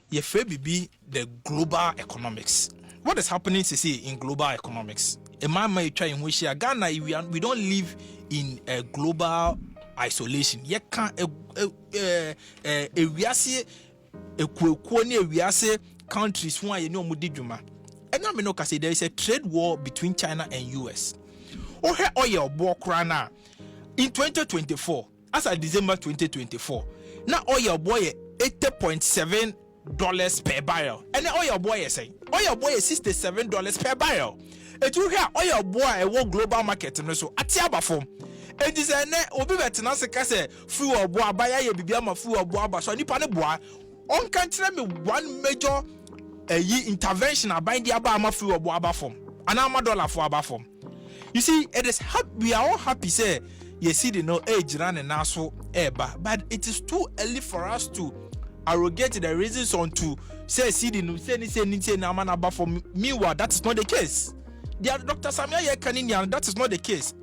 ye fe be the global economics. What is happening to see in global economics? A man may try in which Ghana we don't live in a global isolation. Ye can we say countries who are no mudijuma. And now me no say there is a trade war between China and US. Oh here oil war krana in 2024 as of December 2024. Now oil boy $80.7 per barrel. And the oil boy is saying oil boy is $67 per barrel. It will hear oil boy a global market and so at Tiaba form. And this is obi betina se kase fuel boy buy ye bibia fuel boy ba so nipa ne boy on can tell me one major intervention about the Abama fuel boy form. An $1 for aba form. You see, it is happy, we are all happy say you see the no age run and also but it is too early for us to arrogate the reasons on to say see the no say na man aba form. Meanwhile, that is not the case. Dr. Samia Kaninian, that is not the case.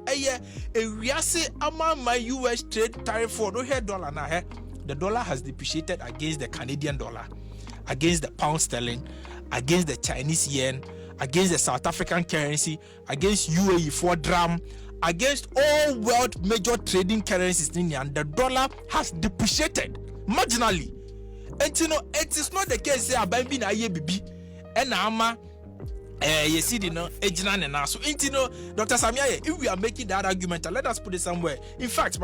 We are say among my US trade tariff for no head dollar now. The dollar has depreciated against the Canadian dollar, against the pound sterling, against the Chinese yen, against the South African currency, against UAE 4 dram, against all world major trading currencies. And the dollar has depreciated marginally. And you know, it is not the case. Say about being a BB and ama. You see, you know, Ejina and so. You know, Dr. Samia, if we are making that argument, let us put it somewhere. In fact,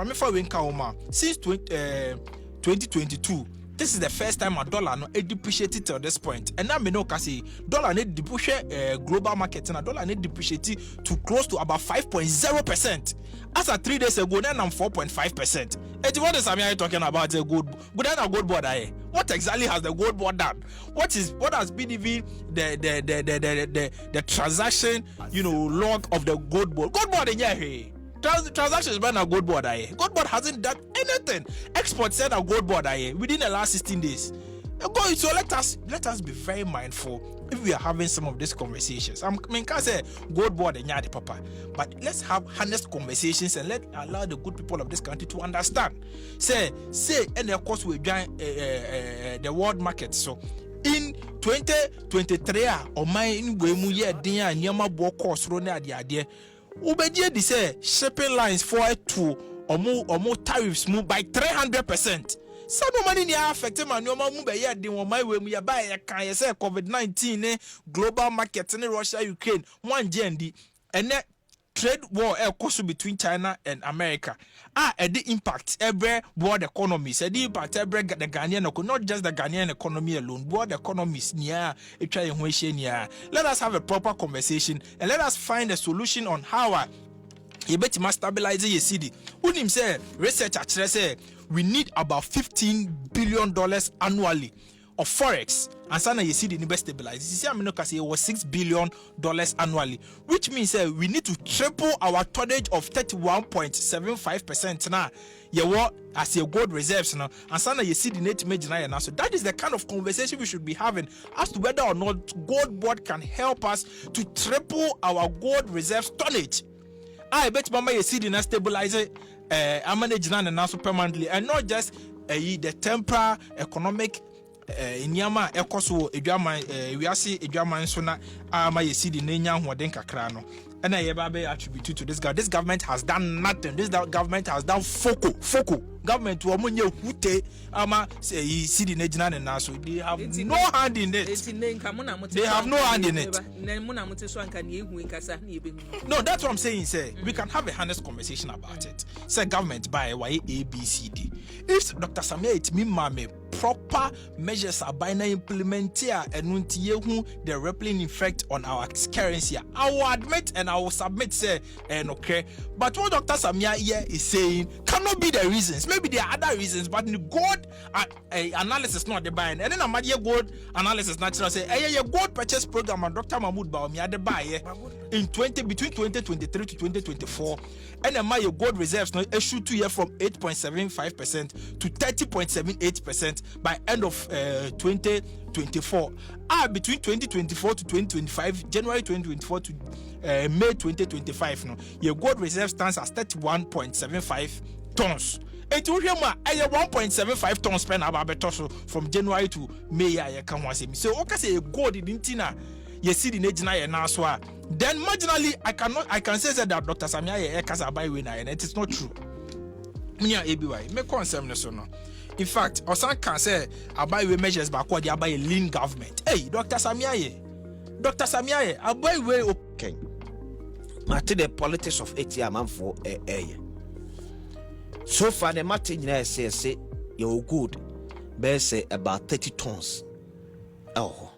since 2022, this is the first time a dollar no depreciated to this point. And now me know kasi dollar need depreciate global market and a dollar need depreciate to close to about 5.0%. As of 3 days ago, then I'm 4.5%. And what is Samia talking about? The gold board. What exactly has the gold board done? What has been even the transaction, you know, log of the gold board? Gold board in here. Transactions by a gold board. Gold board hasn't done anything. Export said a gold board within the last 16 days. So let us be very mindful if we are having some of these conversations. I mean, can't say gold board and yadi papa, but let's have honest conversations and allow the good people of this country to understand. Say, and of course we join the world market. So in 2023, or my in we mu ye din a nyama bo course ro na ade ade. Ubedie di say shipping lines for to omo tariffs move by 300%. Some money ni affect man no mu be ye din my way mu ya buy ya kan ye say COVID-19 global market in Russia Ukraine one jendi and trade war course between China and America the impact every world economies the impact every the Ghanaian not just the Ghanaian economy alone world economies near let us have a proper conversation and let us find a solution on how you bet must stabilize your city. Who him say research actually say we need about $15 billion annually of forex and sana you see the best stabilize. You see I mean it was $6 billion annually, which means we need to triple our tonnage of 31.75% now. As your gold reserves now and sana you see the net major now. So that is the kind of conversation we should be having as to whether or not gold board can help us to triple our gold reserves tonnage. I bet mama you see the stabilize I manage now permanently and not just the temporary economic inyama ekoso edwaman wiase edwaman so na ama ye sidi nenya hoden kakra no and I be attribute to this guy. This government has done nothing. This government has done foco government wo monye hute ama say sidi nejina na so they have no hand in it. They have no hand in it. No, that's what I'm saying, sir. We can have a honest conversation about it. Say government by ABCD. If Dr. Samia it me mame proper measures are by now implemented and the rippling effect on our currency, I will admit and I will submit say okay. But what Dr. Samia here is saying cannot be the reasons. Maybe there are other reasons, but the gold analysis not the buying. And then a gold analysis natural say a gold purchase program and Dr. Mahmoud Bawumia the buy in between 2023 to 2024, and my gold reserves now issued 2 years from 8.75% to 30.78% by end of 2024. Between 2024 to 2025, January 2024 to May 2025, your gold reserve stands at 31.75 tons. It will hear my 1.75 tons pen about better from January to May. I can once say so. Okay, say gold in Tina. You see the Nejina and Naswa. Then marginally, I can say that Dr. Samia Ekasa buy winner, and it is not true. Mia ABY, me concern no. In fact, Osan can say I buy we measures backward, I buy a lean government. Hey, Dr. Samia, I buy way okay. Matter the politics of ATM for a so far the matter say you're good. Bear say about 30 tons. Oh.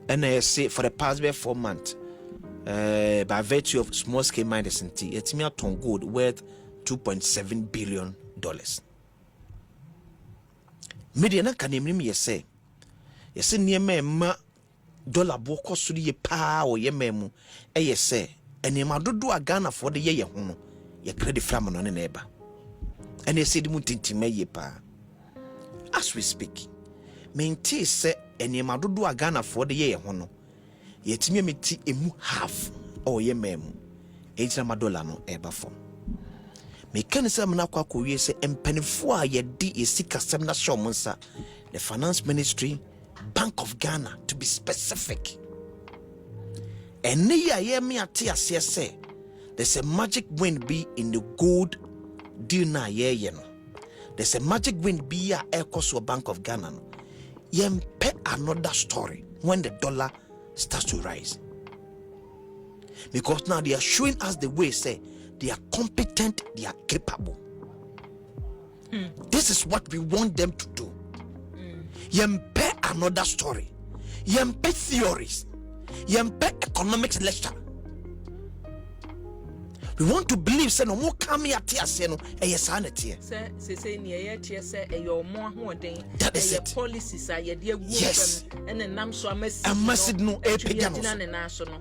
And I say for the past 4 months, by virtue of small scale miners and tea, it's me a ton good worth $2.7 billion. Media na kanemrim yese. Yese niema ma dollar boko so ye pa o ye memu. Yese enema dodo Ghana for the ye ho no. Ye credit fram no ne eba. And yese di mutintima ye pa. As we speak, maintain se enema dodo Ghana for the ye ho no. Ye timi meti emu half o ye memu. Ejina madola no eba form. Mechanism na kwa kuwie se empenifo a ye di esika sem na shomunsa the finance ministry, Bank of Ghana to be specific. Ene ya ye me ate ase se there's a magic wind be in the gold deal na ye no. There's a magic wind be a echo Bank of Ghana no. Ye mpe another story when the dollar starts to rise. Because now they are showing us the way say they are competent, they are capable. This is what we want them to do. Yempe another story. Yempe theories. Yempe economics lecture. We want to believe say no more come here tia say no sanity. Say near say your more that is it. Policies are ye dear yes. And then I'm so a mess no national.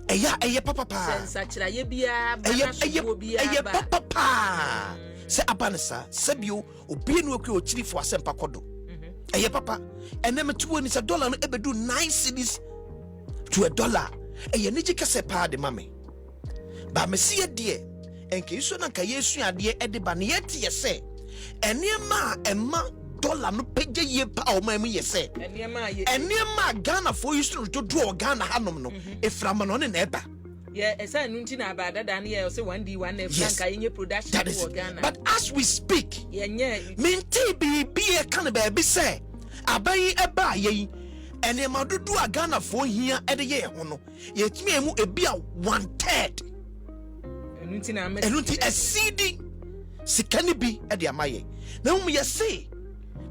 Papa. Such a ye be a papa. Say abanasa, Sebio, Obi no ku ochiri for asempa kodo. Papa. And then $2 is $1 no ebedu 9 cedis to $1. Niji kase pa de mame. Ba me see die enke iso na nka yesu ade edeba ne yeti yese enema emma dollar no peje ye pa o ma mu yese enema Ghana for iso to do Ghana hanom no eframa no ne na eba yeah esa nunti na abada dan ye say 1D1 e franka yenye production for Ghana. But as we speak yenye minti bi e kan ba bi say abai eba ye enema dodo a Ghana for hia ede ye ho no yetimi emu ebi a 1/3 Enunti a Cedi sikani bi e de amaye. Na you say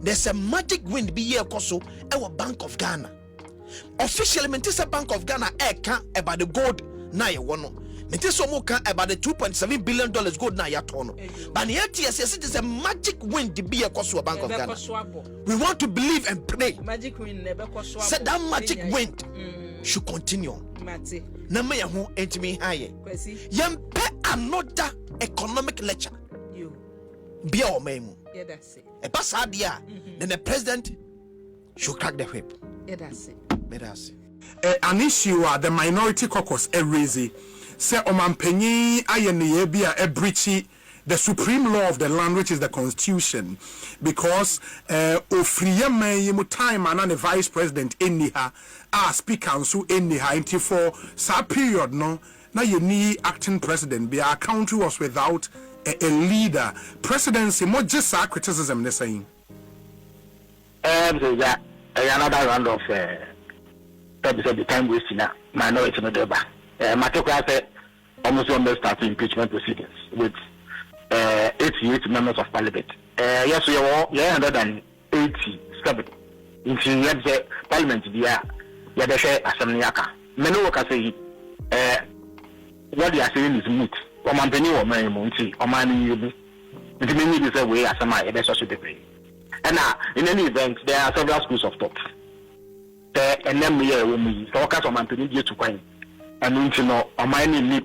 there's a magic wind be here koso our Bank of Ghana. Officially mentisa Bank of Ghana can about the gold na ye wono. Mentisa mo kan about the $2.7 billion gold na ya tono. But yet yes it is a magic wind be here koso Bank of Ghana. We want to believe and pray. Magic wind never koso. Said that magic wind should continue. Mate. Na me ho entimi haye. Yempe another economic lecture. You. Be our memu. Yeah, that's it. A pass idea. Then the president should crack the whip. Yeah, that's it. That's an issue the minority caucus raise say omampenyi ayene bia e breach the supreme law of the land, which is the constitution, because ofriyama mu time and the vice president eniha speaker council eniha until for that period no na you acting president be our country was without a leader. Presidency more just criticism they saying another round of the time wasting now minority no deba Matokwa said almost start impeachment proceedings with 88 members of parliament. Yes, we are 187 in the parliament. Yeah, they share assembly. Many workers say what they are saying is moot. Or man penny or man munti or man you be. It means this way as a man. That's also the way. And now, in any event, there are several schools of thought. And then we focus on man penny to coin. And you know, or man need.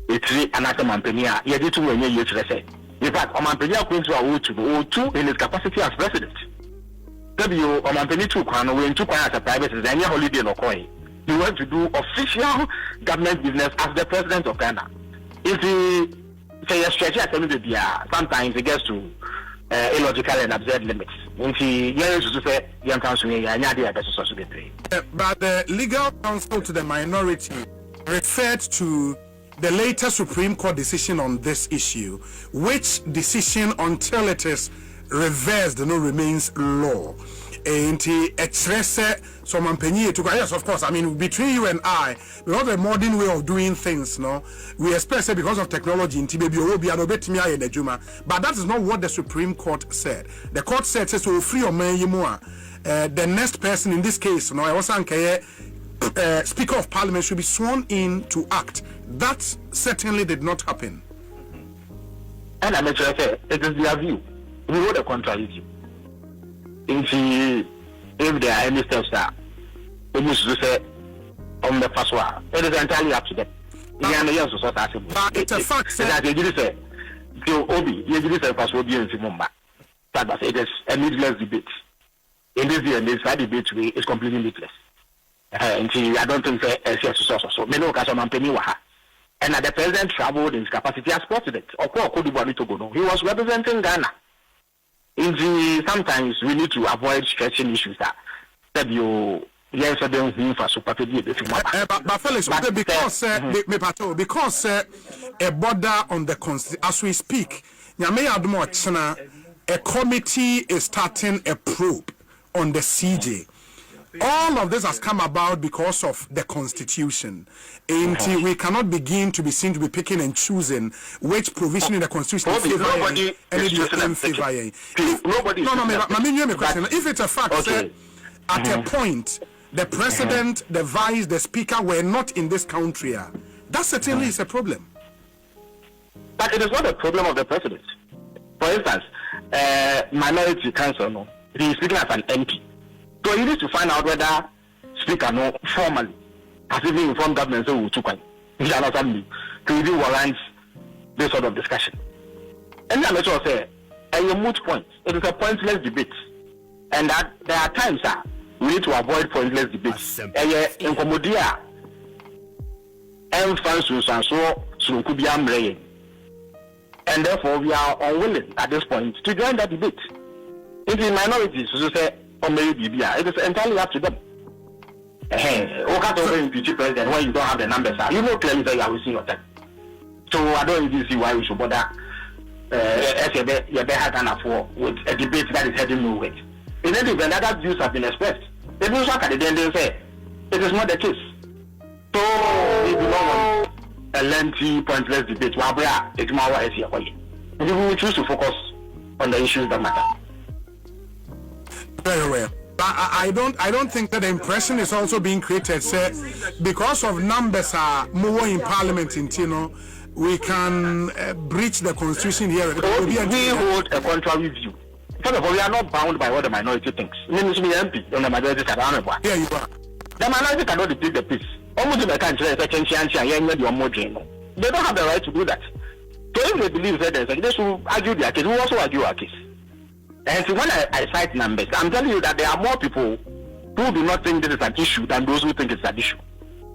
It's another mampenia. You did 2 years to say. In fact, Omampenia going to O2 in his capacity as president. W Omampeni 2 Kwano when 2 as a private is any holiday no coin. He wants to do official government business as the president of Ghana. If he say you stretch it sometimes it gets to illogical and absurd limits. But the legal counsel to the minority referred to the later Supreme Court decision on this issue, which decision, until it is reversed, remains law. And some yes, of course. I mean, between you and I, we have a modern way of doing things. No, we expect because of technology. But that is not what the Supreme Court said. The court said, "So free or the next person in this case, no, I was Speaker of Parliament should be sworn in to act." That certainly did not happen. And I'm sure it is their view. We hold a contrary view. If there are any steps that we need to say on the first one, it is entirely up to them. But it's a fact that you say, it is a needless debate. In this year, this debate is completely needless. And I don't think so. And the president traveled in his capacity as president. He was representing Ghana. Sometimes we need to avoid stretching issues that you yes for but Felix, because a border on the constitution as we speak, a committee is starting a probe on the CJ. All of this has come about because of the constitution. And we cannot begin to be seen to be picking and choosing which provision in the constitution is favoring and unfavoring. If it's a fact, at a point, the president, the vice, the speaker were not in this country, that certainly is a problem. But it is not a problem of the president. For instance, minority council, no, he is speaking as an MP. So he needs to find out whether speaker no formally has even informed government so to review warrants this sort of discussion. And I'm sure say a moot point. It is a pointless debate. And that there are times we need to avoid pointless debates. In Comodia and therefore we are unwilling at this point to join that debate. If the minorities say it is entirely up to them. Impeach president when you don't have the numbers. You know clearly that you are wasting your time. So I don't even see why we should bother with a debate that is heading nowhere. In any event, other views have been expressed. The news at the end they say it is not the case. So we do not want a lengthy, pointless debate. We will choose to focus on the issues that matter. Very well. But I don't think that the impression is also being created. Say, because of numbers are more in Parliament in Tino, we can breach the constitution here. We hold a contrary view. First of all, we are not bound by what the minority thinks. MP on the majority side. Here you are. The minority cannot dictate the peace. Almost in the country, they don't have the right to do that. So if they believe that they should argue their case, we also argue our case. And so when I cite numbers, I'm telling you that there are more people who do not think this is an issue than those who think it's an issue.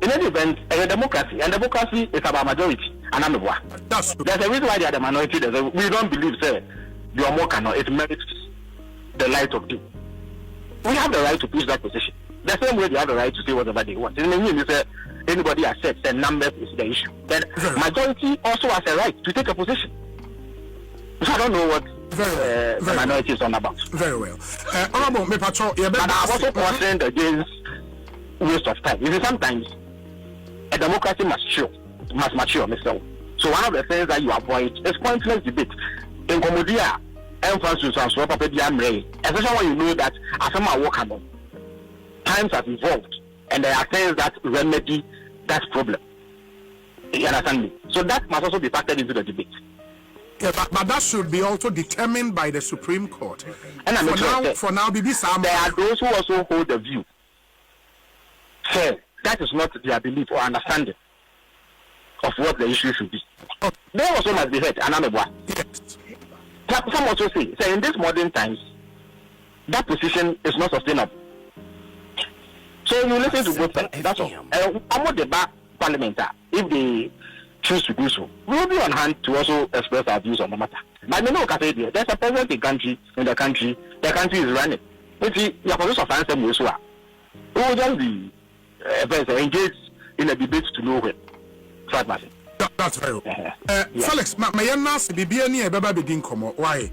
In any event, a democracy, and democracy is about majority. And I'm there's a reason why they are the minority. We don't believe, say, the more cannot. It merits the light of day. We have the right to push that position. The same way they have the right to say whatever they want. Anybody accepts that numbers is the issue. Then majority also has a right to take a position. So I don't know what the minority is on about. Very well. Honorable Mepacho, but I'm also concerned against waste of time. You see, sometimes a democracy must mature, Mr. So one of the things that you avoid is pointless debate. In Comodia, emphasis on swap up especially when you know that as someone working on times have evolved and there are things that remedy that problem. You understand me? So that must also be factored into the debate. Yeah, but that should be also determined by the Supreme Court. And for now, there are those who also hold the view. Say that is not their belief or understanding of what the issue should be. They also must be heard. Yes. Some also say in these modern times, that position is not sustainable. So you listen to both sides. That's all. I'm not the back parliament. If they choose to do so, we will be on hand to also express our views on the matter. But you know, there's a president in the country is running. You see, your position of answer is what? We will just be engaged in a debate to know when. That's very well. Felix, my young Bibi, any Baba Bedin Como, why?